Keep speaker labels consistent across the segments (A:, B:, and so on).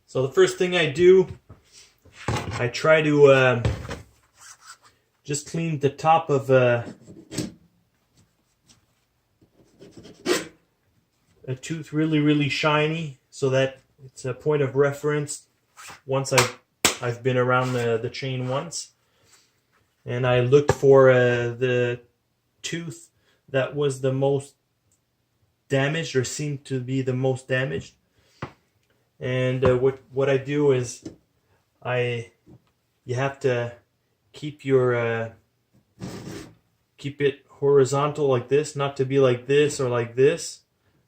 A: So the first thing I do, I try to just clean the top of a tooth really shiny, so that it's a point of reference once I've been around the chain once. And I looked for the tooth that was the most damaged, or seemed to be the most damaged. And what I do is you have to keep your keep it horizontal like this, not to be like this or like this,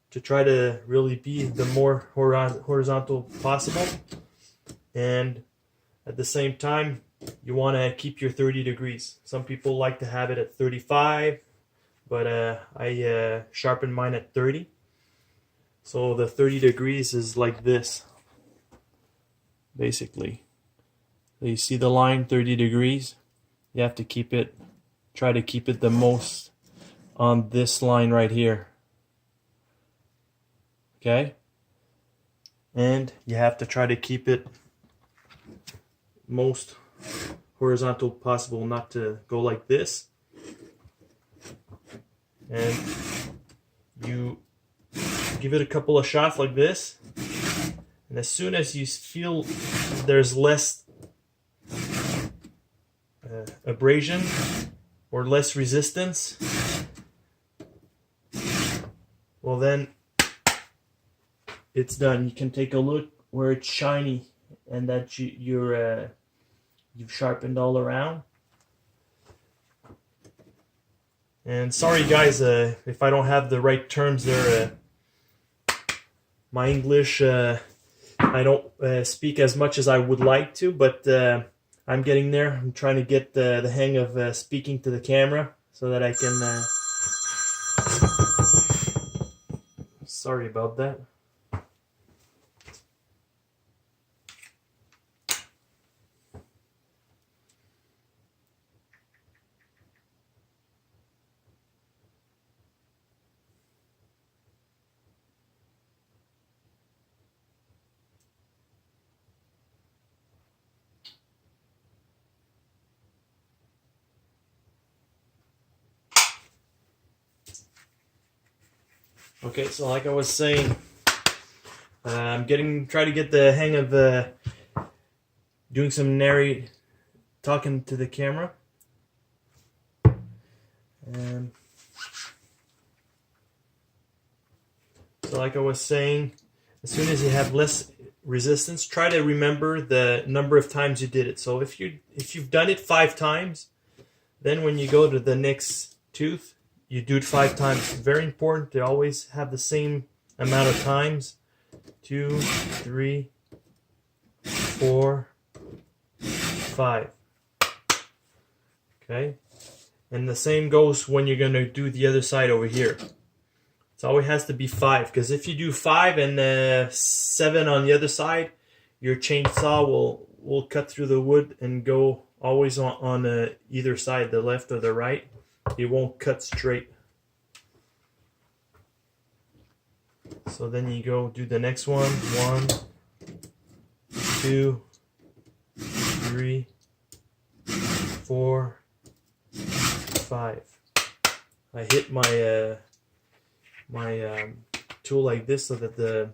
A: to try to really be the more horizontal possible. And at the same time, you want to keep your 30 degrees. Some people like to have it at 35, but I sharpen mine at 30. So the 30 degrees is like this, basically. So you see the line, 30 degrees. You have to keep it, try to keep it the most on this line right here. Okay? And you have to try to keep it most horizontal possible, not to go like this. And you give it a couple of shots like this, and as soon as you feel there's less abrasion or less resistance, well, then it's done. You can take a look where it's shiny and that you've sharpened all around. And sorry guys, if I don't have the right terms there. My English, I don't speak as much as I would like to, but I'm getting there. I'm trying to get the hang of speaking to the camera so that I can... Sorry about that. Okay, so like I was saying, I'm trying to get the hang of doing some talking to the camera. So like I was saying, as soon as you have less resistance, try to remember the number of times you did it. So if you've done it 5 times, then when you go to the next tooth, you do it 5 times. It's very important to always have the same amount of times. 2, 3, 4, 5. Okay? And the same goes when you're going to do the other side over here. It always has to be 5, because if you do 5 and 7 on the other side, your chainsaw will cut through the wood and go always on either side, the left or the right. It won't cut straight. So then you go do the next one. 1, 2, 3, 4, 5. I hit my tool like this so that the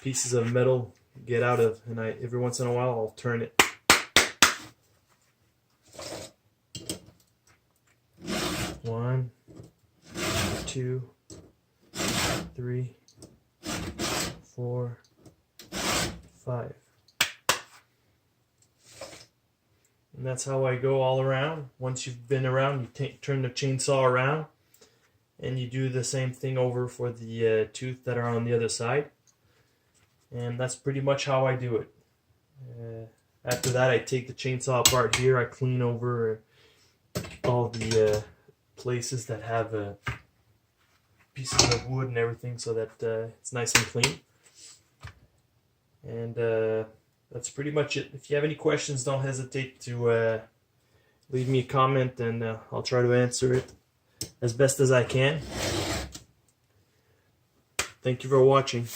A: pieces of metal get out of, and every once in a while I'll turn it. One, 2, 3, 4, 5. And that's how I go all around. Once you've been around, you turn the chainsaw around, and you do the same thing over for the tooth that are on the other side. And that's pretty much how I do it. After that, I take the chainsaw apart here. I clean over all the places that have pieces of wood and everything, so that it's nice and clean. And that's pretty much it. If you have any questions, don't hesitate to leave me a comment, and I'll try to answer it as best as I can. Thank you for watching.